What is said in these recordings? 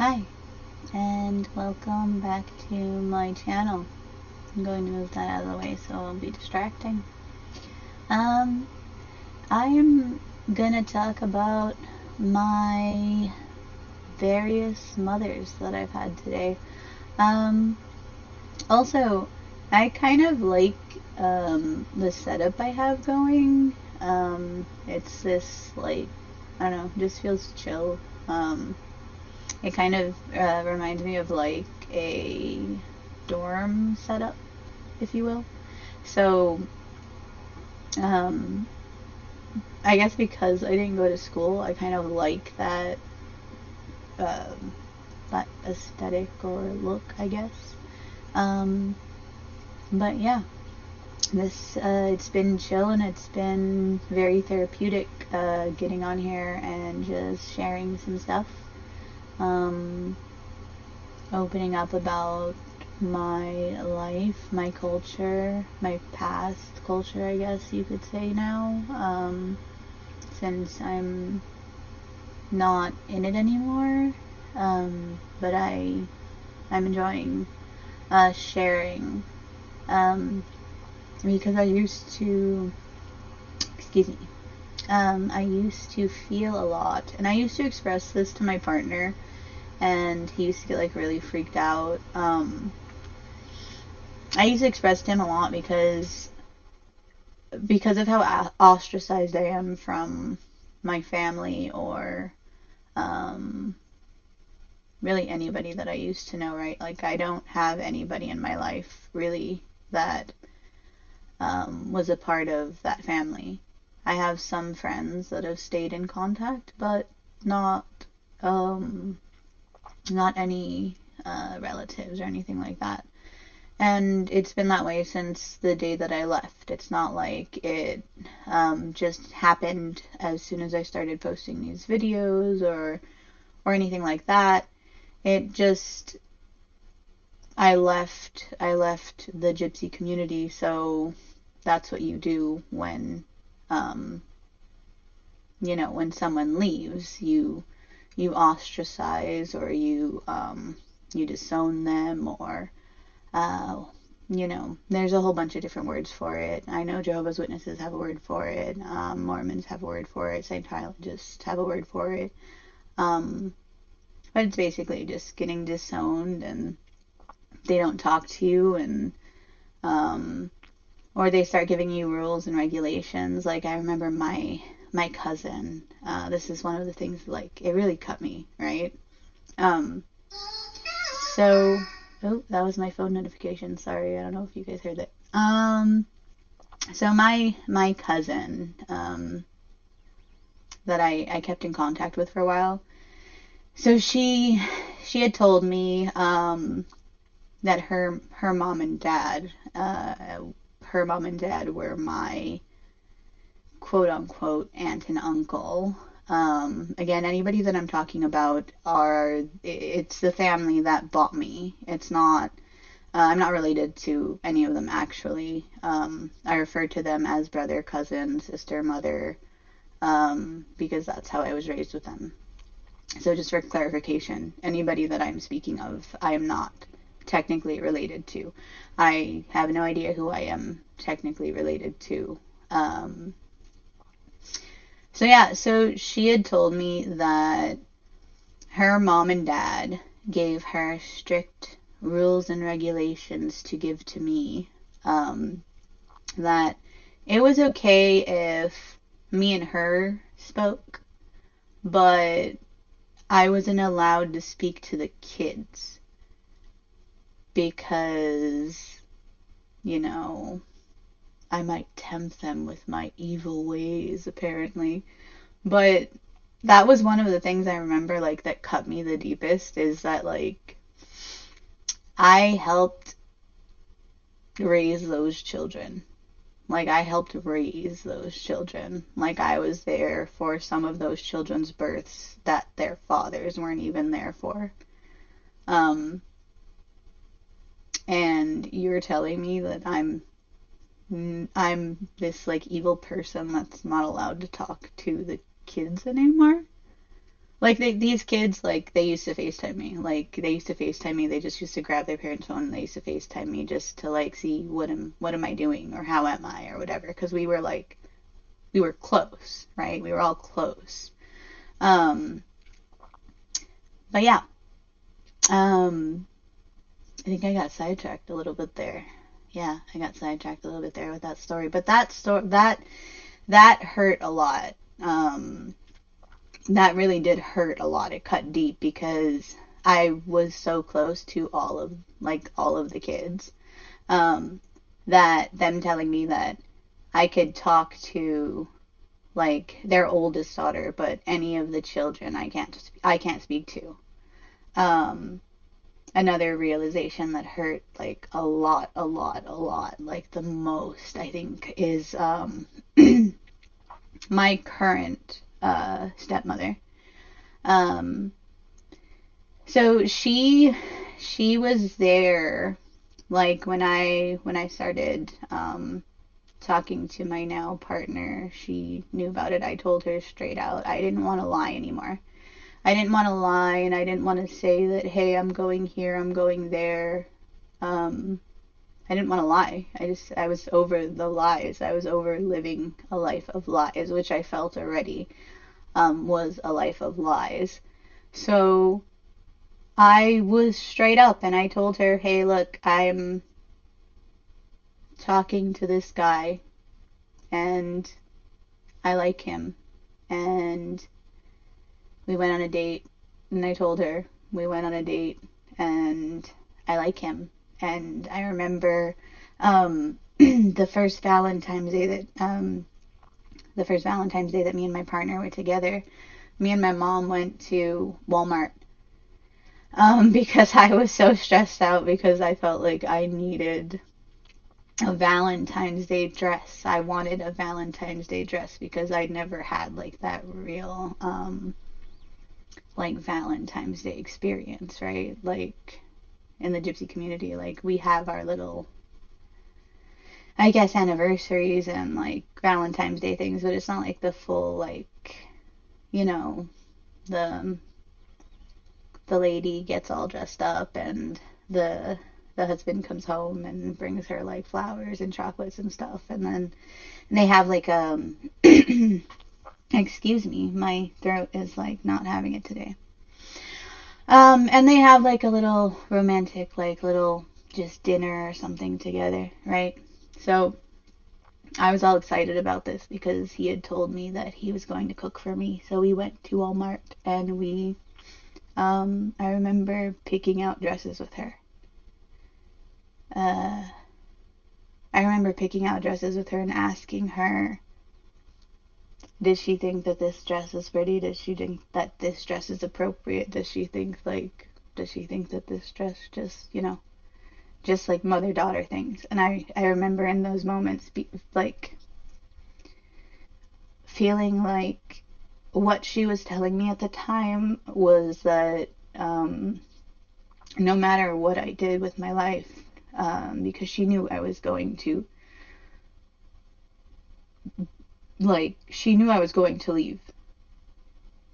Hi, and welcome back to my channel. I'm going to move that out of the way so it won't be distracting. Um, I'm gonna talk about my various mothers that I've had today. Um, Also, I kind of like the setup I have going. It's this, like, I don't know, just feels chill. Um, It kind of reminds me of like a dorm setup, if you will. So, um, I guess because I didn't go to school, I kind of like um, that aesthetic or look, I guess. Um, but yeah, this it's been chill and it's been very therapeutic getting on here and just sharing some stuff. Um, Opening up about my life, my culture, my past culture, I guess you could say now, since I'm not in it anymore. But I'm enjoying sharing, um, because I used to, excuse me, I used to feel a lot, and I used to express this to my partner, and he used to get like really freaked out. I used to express to him a lot because of how ostracized I am from my family or um, really anybody that I used to know, right? Like, I don't have anybody in my life really that was a part of that family. I have some friends that have stayed in contact, but not um, not any relatives or anything like that. And it's been that way since the day that I left. It's not like it just happened as soon as I started posting these videos or anything like that. It just I left the gypsy community, so that's what you do when um, when someone leaves, you ostracize or you disown them or uh, there's a whole bunch of different words for it. I know Jehovah's Witnesses have a word for it. Mormons have a word for it. Scientologists have a word for it. Um, but it's basically just getting disowned and they don't talk to you and um, or they start giving you rules and regulations. Like I remember my cousin. This is one of the things like it really cut me, right? Um, so oh, that was my phone notification. Sorry, I don't know if you guys heard that. So my cousin that I kept in contact with for a while. So she had told me that her mom and dad were my quote unquote aunt and uncle. Again, anybody that I'm talking about it's the family that bought me. It's not I'm not related to any of them actually. I refer to them as brother, cousin, sister, mother, because that's how I was raised with them. So just for clarification, anybody that I'm speaking of, I am not technically related to. I have no idea who I am technically related to. Um, so yeah, so she had told me that her mom and dad gave her strict rules and regulations to give to me. Um, that it was okay if me and her spoke, but I wasn't allowed to speak to the kids because, you know, I might tempt them with my evil ways, apparently. But that was one of the things I remember, like, that cut me the deepest is that, like, I helped raise those children. Like, I helped raise those children. Like, I was there for some of those children's births that their fathers weren't even there for. Um, and you're telling me that I'm this like evil person that's not allowed to talk to the kids anymore? Like these kids, like they used to FaceTime me. Like they used to FaceTime me. They just used to grab their parents' phone and they used to FaceTime me just to like see what am I doing or how am I or whatever. Because we were close, right? We were all close. Um, but yeah, um, I think I got sidetracked a little bit there. Yeah, I got sidetracked a little bit there with that story. But that hurt a lot. That really did hurt a lot. It cut deep because I was so close to all of the kids. Um, that them telling me that I could talk to like their oldest daughter, but any of the children I can't speak to. Um, Another realization that hurt like a lot, a lot, a lot, like the most I think is my current stepmother. Um, so she was there like when I started talking to my now partner. She knew about it. I told her straight out. I didn't want to lie anymore. I didn't want to lie and I didn't want to say that, hey, I'm going here, I'm going there. Um, I didn't want to lie. I was over the lies. I was over living a life of lies, which I felt already was a life of lies. So I was straight up and I told her, hey, look, I'm talking to this guy and I like him. And we went on a date and I told her we went on a date and I like him. And I remember the first Valentine's Day that me and my partner were together, me and my mom went to Walmart because I was so stressed out because I felt like I needed a Valentine's Day dress. I wanted a Valentine's Day dress because I'd never had like that real like Valentine's Day experience, right? Like in the gypsy community, like we have our little I guess anniversaries and like Valentine's Day things, but it's not like the full like, you know, the the lady gets all dressed up and the the husband comes home and brings her like flowers and chocolates and stuff and they have like excuse me, my throat is like not having it today. And they have like a little romantic like little just dinner or something together, right? So I was all excited about this because he had told me that he was going to cook for me. So we went to Walmart and I remember picking out dresses with her. Uh, I remember picking out dresses with her and asking her, did she think that this dress is pretty? Does she think that this dress is appropriate? Does she think that this dress just like mother-daughter things? And I remember in those moments, like, feeling like what she was telling me at the time was that no matter what I did with my life, because she knew I was going to, like, she knew I was going to leave.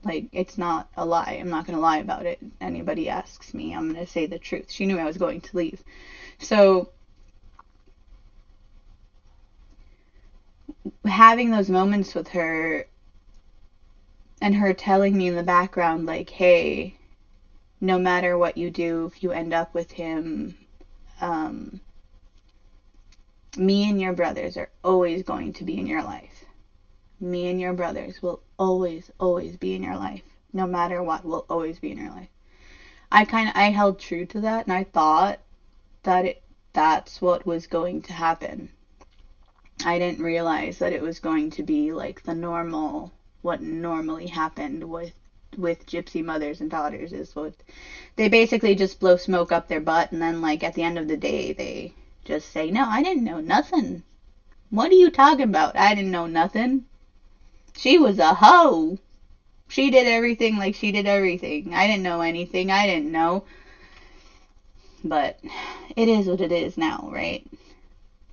Like, it's not a lie. I'm not going to lie about it. Anybody asks me, I'm going to say the truth. She knew I was going to leave. So, having those moments with her and her telling me in the background, like, hey, no matter what you do, if you end up with him, um, me and your brothers are always going to be in your life. Me and your brothers will always, always be in your life. No matter what, will always be in your life. I held true to that and I thought that that's what was going to happen. I didn't realize that it was going to be like what normally happened with gypsy mothers and daughters is what they basically just blow smoke up their butt and then like at the end of the day they just say, "No, I didn't know nothing. What are you talking about? I didn't know nothing. She was a hoe. She did everything like she did everything. I didn't know anything. I didn't know." But it is what it is now, right?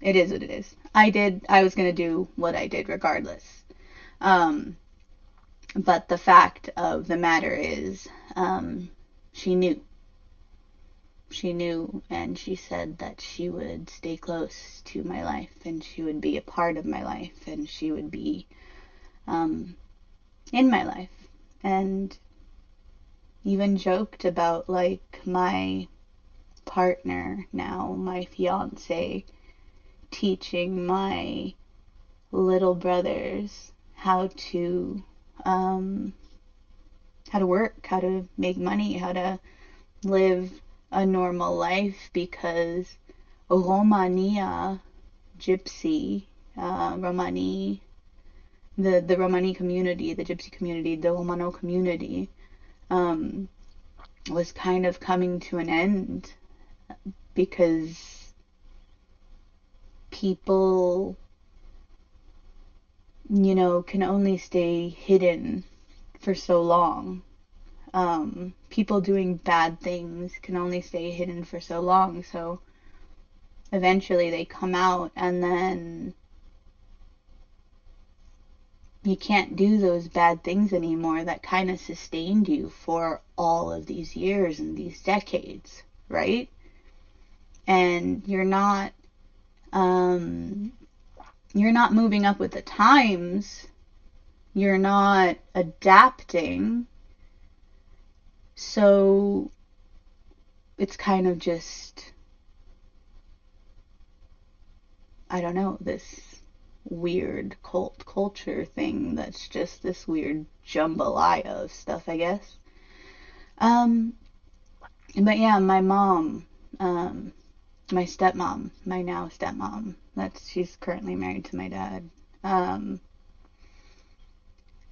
It is what it is. I was going to do what I did regardless. Um, But the fact of the matter is, she knew. She knew, and she said that she would stay close to my life, and she would be a part of my life, and she would be um, in my life. And even joked about, like, my partner now, my fiance, teaching my little brothers um, how to work, how to make money, how to live a normal life, because Romania, Gypsy, Romani, the Romani community, the Gypsy community, the Romano community, um, was kind of coming to an end because people, can only stay hidden for so long. People doing bad things can only stay hidden for so long. So eventually they come out, and then you can't do those bad things anymore that kind of sustained you for all of these years and these decades, right? And um, you're not moving up with the times. You're not adapting. So it's kind of just, I don't know, this weird cult culture thing that's just this weird jambalaya of stuff, I guess. Um, but yeah, my mom, um, my stepmom, my now stepmom, she's currently married to my dad. Um,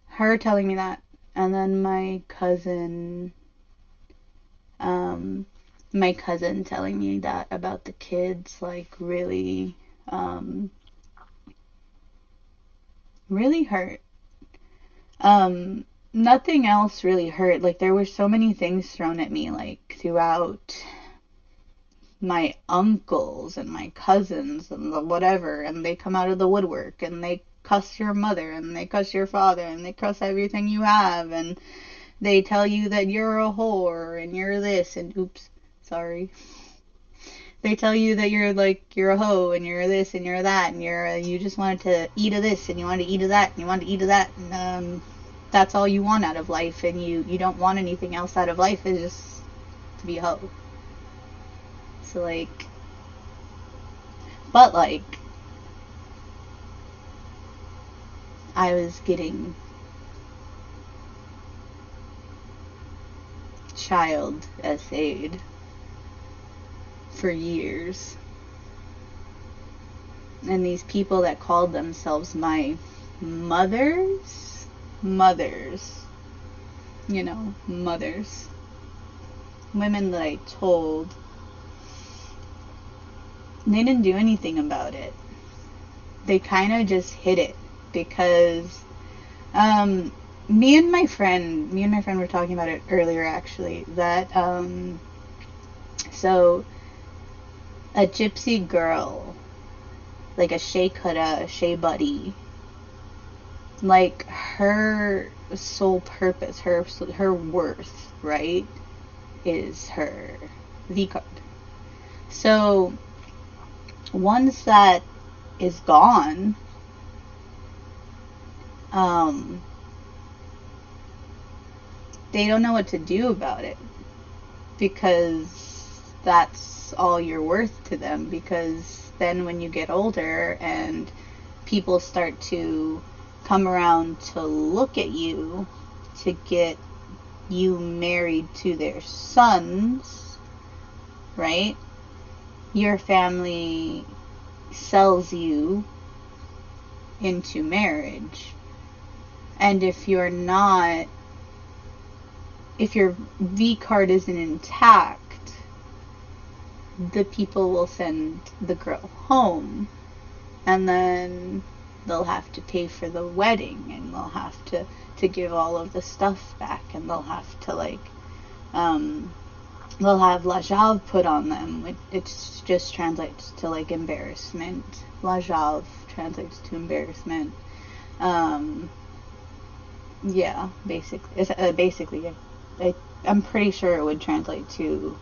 her telling me that, and then um, my cousin telling me that about the kids, like, really, um, really hurt. Nothing else really hurt. Like, there were so many things thrown at me, like, throughout my uncles and my cousins and the whatever, and they come out of the woodwork and they cuss your mother and they cuss your father and they cuss everything you have, and they tell you that you're a whore and you're this and oops, sorry. They tell you that you're a hoe and you're this and you're that, and you just wanted to eat of this and you wanted to eat of that and you wanted to eat of that, and that's all you want out of life, and you don't want anything else out of life, is just to be a hoe. So, like, but like, I was getting child essayed for years, and these people that called themselves my mothers, mothers, women that I told, they didn't do anything about it. They kind of just hid it because um, me and my friend were talking about it earlier, actually, that so a gypsy girl, like a Shea Kutta, a Shea Buddy, like, her sole purpose, her worth, right, is her V card. So once that is gone, um, they don't know what to do about it, because that's all you're worth to them. Because then when you get older and people start to come around to look at you to get you married to their sons, right? Your family sells you into marriage. And if your V card isn't intact, the people will send the girl home, and then they'll have to pay for the wedding, and they'll have to give all of the stuff back, and they'll have to, like, um, they'll have lajave put on them. It just translates to, like, embarrassment. Lajave translates to embarrassment. Um, Yeah, basically. Basically, I'm pretty sure it would translate to,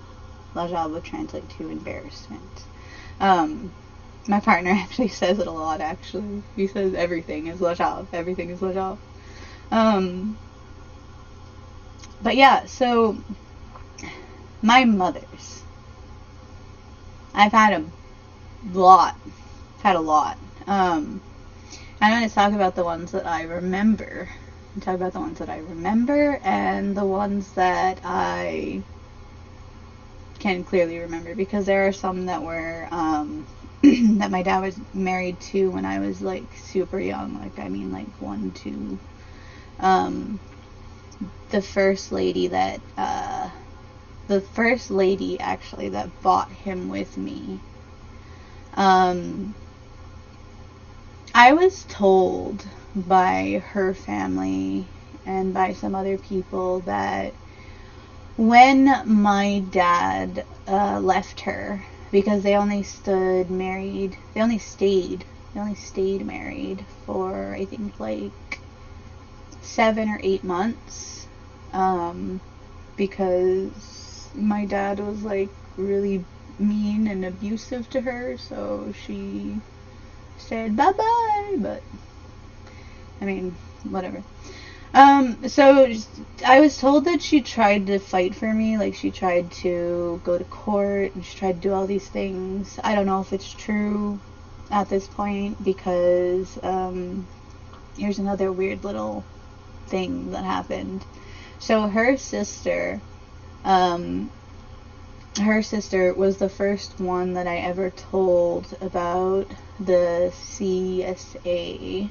La Job would translate to embarrassment. Um, my partner actually says it a lot, actually. He says everything is La Job. Everything is La Job. Um, but yeah, so my mother's. I've had a lot. Had a lot. Um, I'm going to talk about the ones that I remember. Talk about the ones that I remember and the ones that I can clearly remember, because there are some that were that my dad was married to when I was like super young. Like, I mean, like 1, 2. Um, the first lady that the first lady actually that bought him with me. Um, I was told by her family and by some other people that when my dad left her, because they only stayed married for, I think, like 7 or 8 months, um, because my dad was like really mean and abusive to her, so she said bye bye. But I mean, whatever. So I was told that she tried to fight for me, like she tried to go to court and she tried to do all these things. I don't know if it's true at this point, because here's another weird little thing that happened. So um, her sister was the first one that I ever told about the CSA.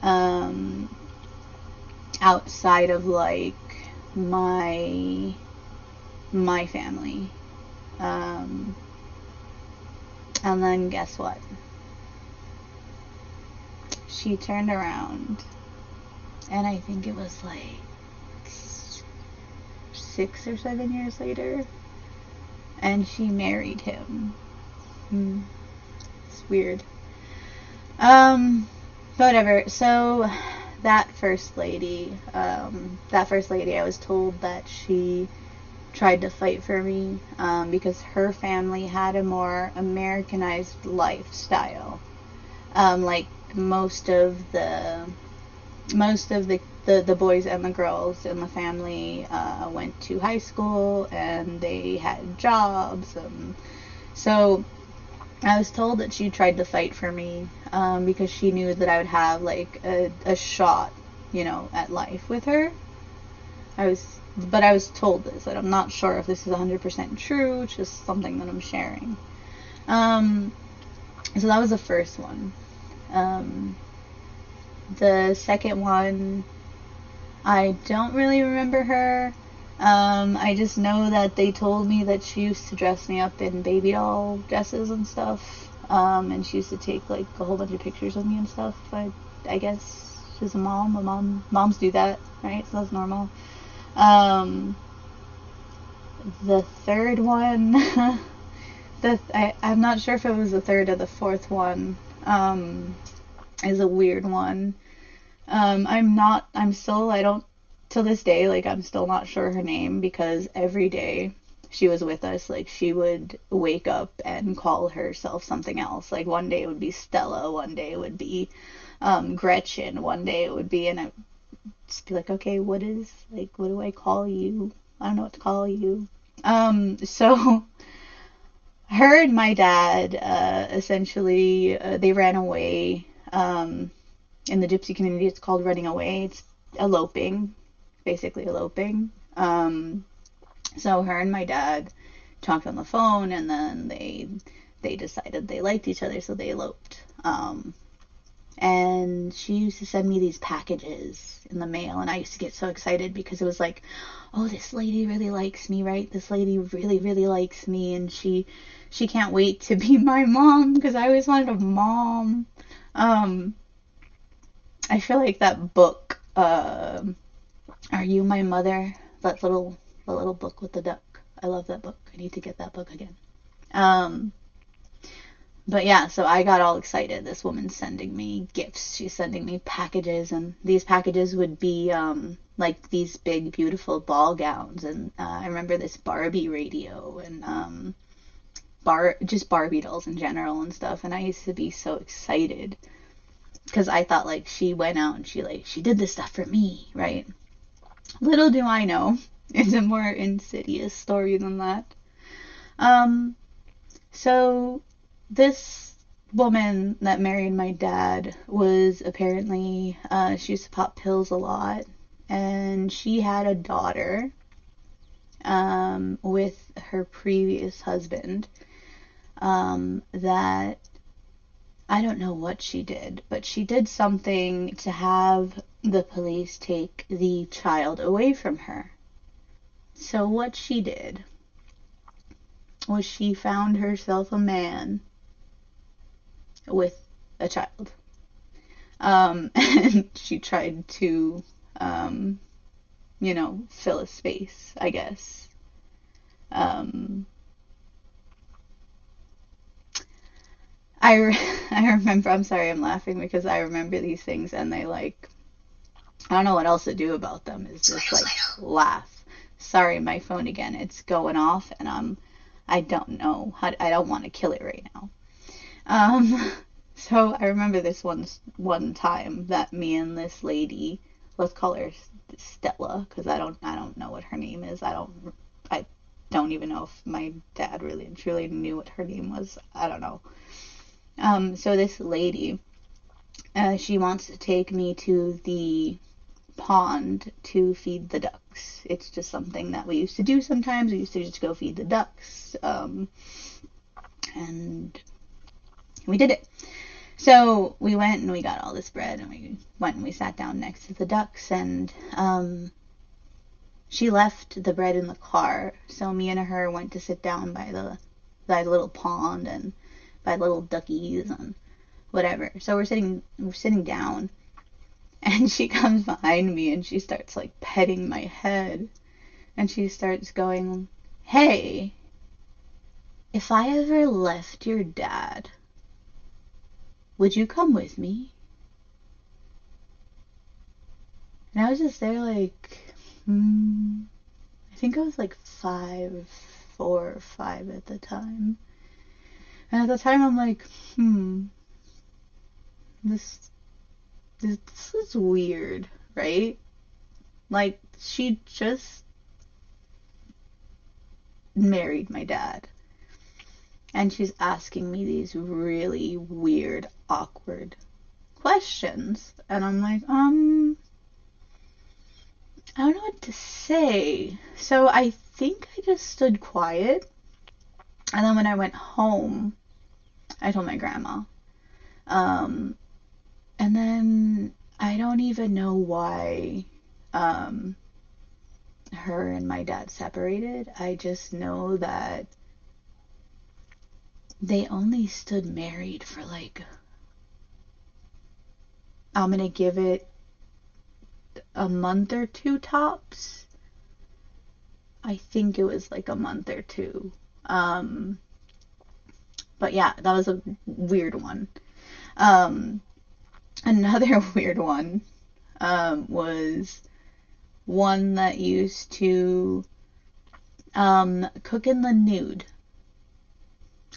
Um, outside of like my my family. Um, and then guess what? She turned around, and I think it was like 6 or 7 years later, and she married him. It's weird. Um, whatever. So that first lady, I was told that she tried to fight for me, because her family had a more Americanized lifestyle. Like most of the boys and the girls in the family went to high school and they had jobs. So I was told that she tried to fight for me, because she knew that I would have like a shot, at life with her. But I was told this, and I'm not sure if this is 100% true. It's just something that I'm sharing. Um, so that was the first one. Um, the second one, I don't really remember her. I just know that they told me that she used to dress me up in baby doll dresses and stuff. And she used to take like a whole bunch of pictures of me and stuff. I guess she's a mom. Moms do that, right? So that's normal. Um, the third one, I'm not sure if it was the third or the fourth one, is a weird one. I don't, till this day, like, I'm still not sure her name, because every day she was with us, like, she would wake up and call herself something else. Like, one day it would be Stella, one day it would be, Gretchen, one day it would be, and I'd just be like, okay, what do I call you? I don't know what to call you. So her and my dad, essentially, they ran away. In the gypsy community, it's called running away. It's eloping, basically eloping. So her and my dad talked on the phone, and then they decided they liked each other, so they eloped. And she used to send me these packages in the mail, and I used to get so excited, because it was like, oh, this lady really likes me, right? This lady really, really likes me, and she can't wait to be my mom, because I always wanted a mom. Um, I feel like that book, Are You My Mother? That the little book with the duck. I love that book. I need to get that book again. Um, But yeah, so I got all excited. This woman's sending me gifts. She's sending me packages, and these packages would be like these big, beautiful ball gowns. And I remember this Barbie radio and just Barbie dolls in general and stuff. And I used to be so excited because I thought like she went out and she did this stuff for me, right? Little do I know, it's a more insidious story than that. Um, so this woman that married my dad was apparently she used to pop pills a lot, and she had a daughter with her previous husband that I don't know what she did, but she did something to have the police take the child away from her. So what she did was she found herself a man with a child. And she tried to, um, fill a space, I guess. Um, I remember, I'm sorry, I'm laughing because I remember these things and they like, I don't know what else to do about them, is just like laugh. Sorry, my phone again, it's going off and I don't know how, I don't want to kill it right now. Um, so I remember this one time that me and this lady, let's call her Stella, because I don't know what her name is. I don't even know if my dad really and truly knew what her name was. I don't know. So this lady, she wants to take me to the pond to feed the ducks. It's just something that we used to do sometimes. We used to just go feed the ducks. And we did it. So we went and we got all this bread and we went and we sat down next to the ducks and she left the bread in the car. So me and her went to sit down by the little pond and by little duckies and whatever. So we're sitting down and she comes behind me and she starts like petting my head and she starts going, "Hey, if I ever left your dad, would you come with me?" And I was just there like, I think I was like 4 or 5 at the time. And at the time I'm like, this this is weird, right? Like she just married my dad and she's asking me these really weird, awkward questions. And I'm like, I don't know what to say. So I think I just stood quiet. And then when I went home, I told my grandma. Um, and then I don't even know why um, her and my dad separated. I just know that they only stood married for like, I'm gonna give it a month or two tops. I think it was like a month or two. Um, but yeah, that was a weird one. Um, Another weird one was one that used to cook in the nude.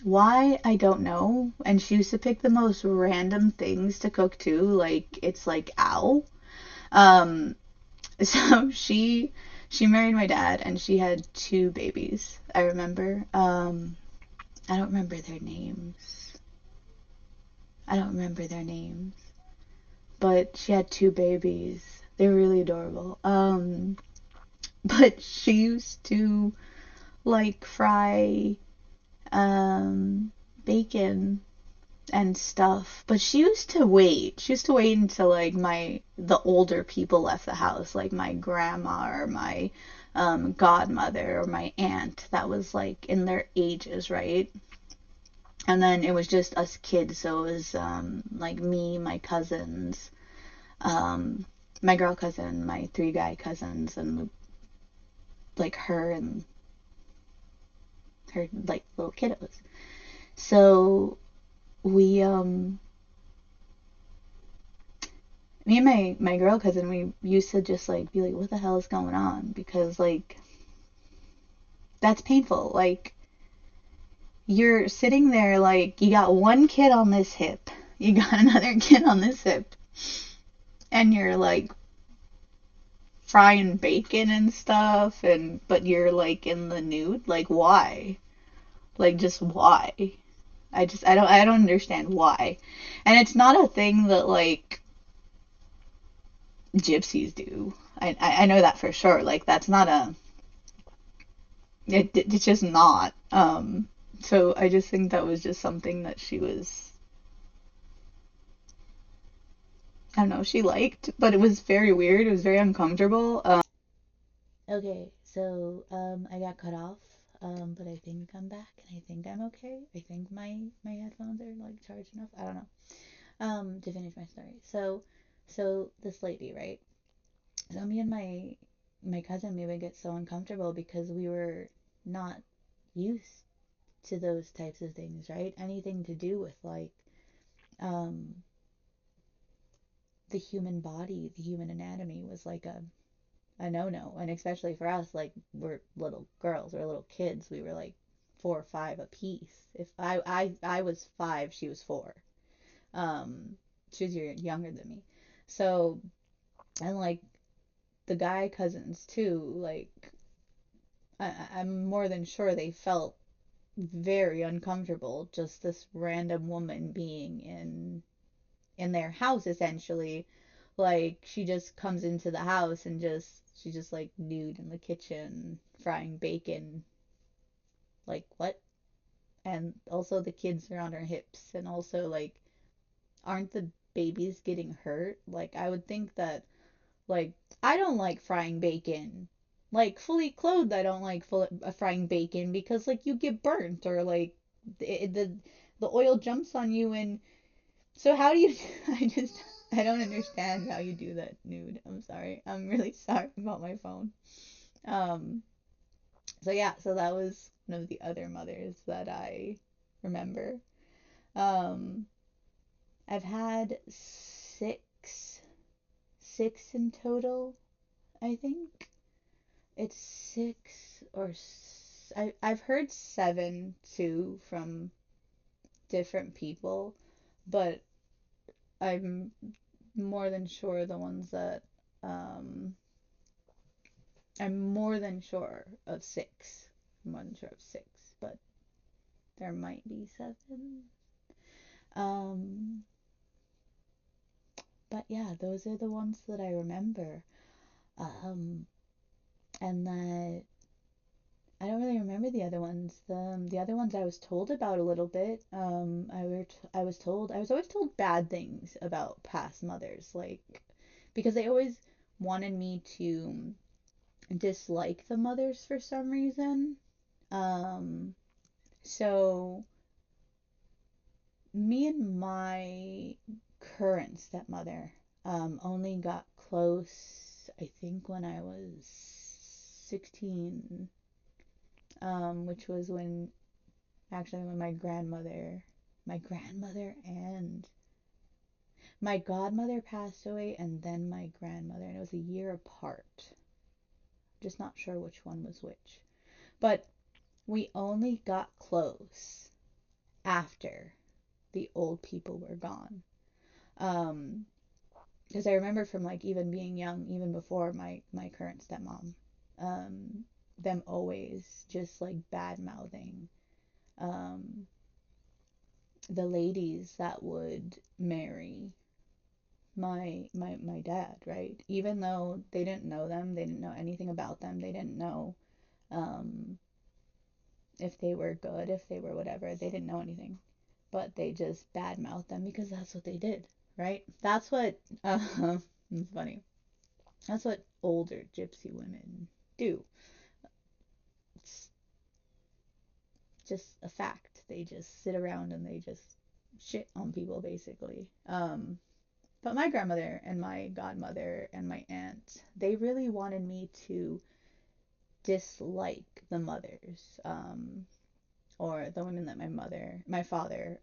Why? I don't know. And she used to pick the most random things to cook too. Like it's like ow. Um, so she married my dad and she had two babies. I remember. I don't remember their names. I don't remember their names. But she had two babies. They were really adorable. But she used to like fry um bacon and stuff. But she used to wait. She used to wait until like the older people left the house, like my grandma or my godmother or my aunt that was like in their ages, right? And then it was just us kids, so it was like me, my cousins, um my girl cousin, my three guy cousins, and like her and her like little kiddos. So we me and my girl cousin, we used to just like be like, what the hell is going on? Because like that's painful. Like you're sitting there like you got one kid on this hip, you got another kid on this hip, and you're like frying bacon and stuff, and but you're like in the nude. Like why? Like just why? I don't understand why. And it's not a thing that like gypsies do. I know that for sure. Like that's not a it's just not. So I just think that was just something that she was, I don't know, she liked, but it was very weird. It was very uncomfortable. Okay, so I got cut off, but I think I'm back and I think I'm okay. I think my headphones are like charged enough. I don't know. To finish my story. So this lady, right? So me and my cousin, we would get so uncomfortable because we were not used to those types of things, right? Anything to do with like um the human body, the human anatomy was like a no-no. And especially for us, like we're little girls or little kids, we were like 4 or 5 apiece. If I was 5, she was 4. Um, she was younger than me. So, and like the guy cousins too, like I'm more than sure they felt very uncomfortable just this random woman being in their house essentially. Like she just comes into the house and she's just like nude in the kitchen frying bacon. Like what? And also the kids are on her hips and also like aren't the babies getting hurt? Like I would think that like I don't like frying bacon. Like fully clothed I don't like frying bacon because like you get burnt or like the oil jumps on you. And so how do you I don't understand how you do that nude. I'm sorry. I'm really sorry about my phone. Um so yeah, so that was one of the other mothers that I remember. Um I've had six in total, I think. It's six or I've heard seven too from different people, but I'm more than sure the ones that um I'm more than sure of six. I'm more than sure of six, but there might be seven. Um, but yeah, those are the ones that I remember. Um, and that I don't really remember the other ones. The other ones I was told about a little bit. I was told I was always told bad things about past mothers, like because they always wanted me to dislike the mothers for some reason. Um, so me and my current stepmother only got close, I think, when I was 16, which was when my grandmother and my godmother passed away, and then my grandmother, and it was a year apart. Just not sure which one was which. But we only got close after the old people were gone. Um, because I remember from like even being young, even before my current stepmom, um, them always just like bad mouthing um the ladies that would marry my dad, right? Even though they didn't know them, they didn't know anything about them, they didn't know um if they were good, if they were whatever, they didn't know anything. But they just badmouthed them because that's what they did, right? That's what it's funny. That's what older gypsy women do. It's just a fact. They just sit around and they just shit on people basically. But my grandmother and my godmother and my aunt, they really wanted me to dislike the mothers. or the women that my father,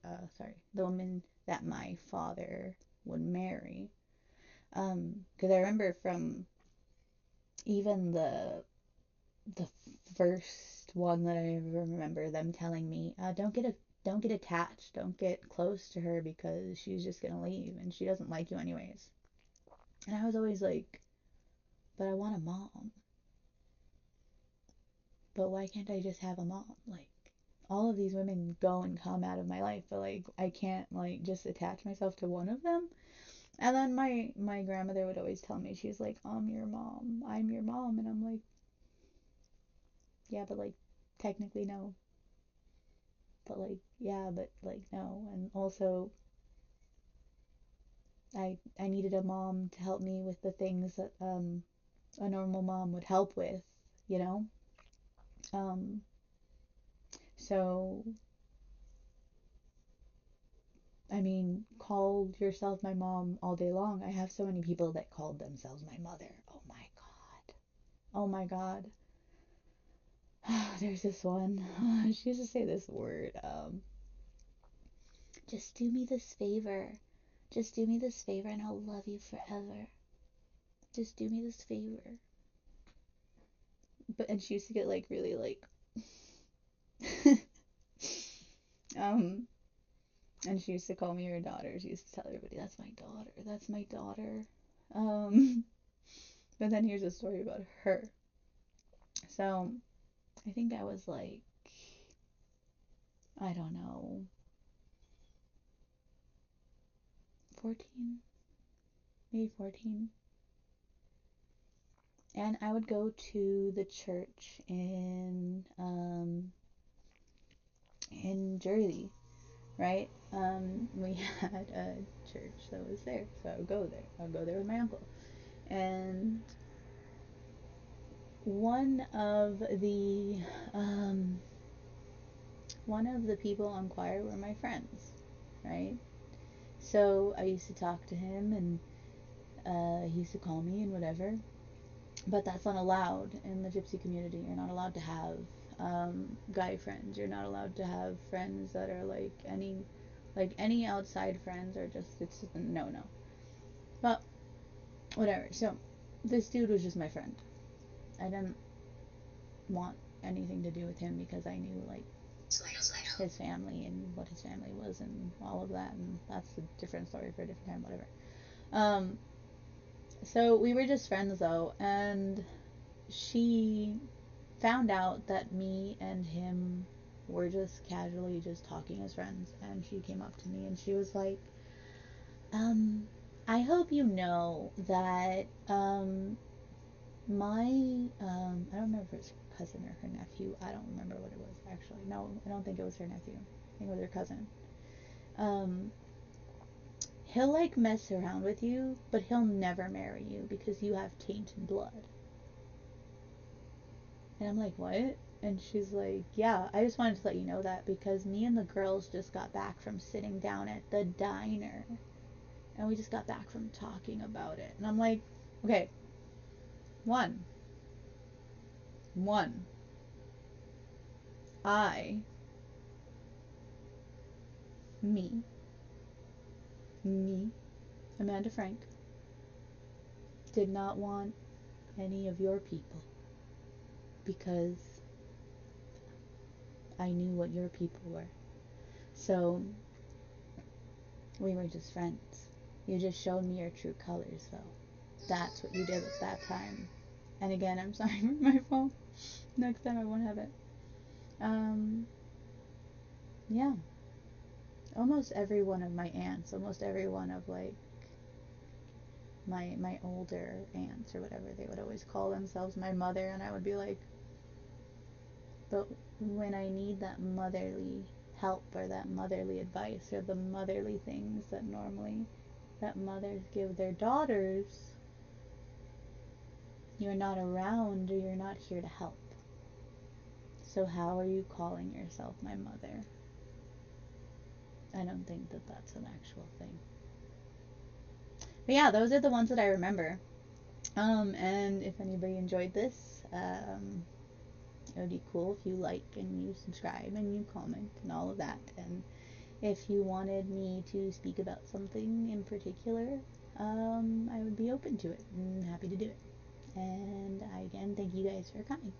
the women that my father would marry. Because I remember from even the first one that I ever remember them telling me, don't get attached, don't get close to her because she's just gonna leave and she doesn't like you anyways. And I was always like, but I want a mom. But why can't I just have a mom? Like, all of these women go and come out of my life, but like I can't like just attach myself to one of them. And then my grandmother would always tell me, she's like, I'm your mom. I'm your mom. And I'm like, yeah, but like technically no. But like, yeah, but like no. And also I needed a mom to help me with the things that a normal mom would help with, you know? Um so I mean, call yourself my mom all day long. I have so many people that called themselves my mother. Oh my God. Oh my God. There's this one. She used to say this word. Just do me this favor. Just do me this favor and I'll love you forever. Just do me this favor. But and she used to get like really like um and she used to call me her daughter. She used to tell everybody, that's my daughter. That's my daughter. Um but then here's a story about her. So I think I was like, I don't know, 14, maybe 14. And I would go to the church in Jersey, right? We had a church that was there, so I would go there. I would go there with my uncle. And one of the um, one of the people on choir were my friends, right? So I used to talk to him, and he used to call me and whatever. But that's not allowed in the gypsy community. You're not allowed to have guy friends. You're not allowed to have friends that are like any outside friends are just, it's no, no. But whatever. So this dude was just my friend. I didn't want anything to do with him because I knew like his family and what his family was and all of that, and that's a different story for a different time, whatever. Um, so we were just friends though, and she found out that me and him were just casually just talking as friends, and she came up to me and she was like, um, I hope you know that my I don't remember if it was her cousin or her nephew. I don't remember what it was actually. No, I don't think it was her nephew. I think it was her cousin. Um, he'll like mess around with you, but he'll never marry you because you have tainted blood. And I'm like, what? And she's like, yeah, I just wanted to let you know that because me and the girls just got back from sitting down at the diner. And we just got back from talking about it. And I'm like, okay, one, one, I, me, me, Amanda Frank, did not want any of your people because I knew what your people were. So we were just friends. You just showed me your true colors, though. That's what you did at that time. And again, I'm sorry for my phone. Next time I won't have it. Um, yeah. Almost every one of my aunts, almost every one of like my older aunts or whatever, they would always call themselves my mother, and I would be like, but when I need that motherly help or that motherly advice or the motherly things that normally that mothers give their daughters, you're not around or you're not here to help. So how are you calling yourself my mother? I don't think that that's an actual thing. But yeah, those are the ones that I remember. And if anybody enjoyed this, It would be cool if you like and you subscribe and you comment and all of that. And if you wanted me to speak about something in particular, I would be open to it and happy to do it. And I again thank you guys for coming.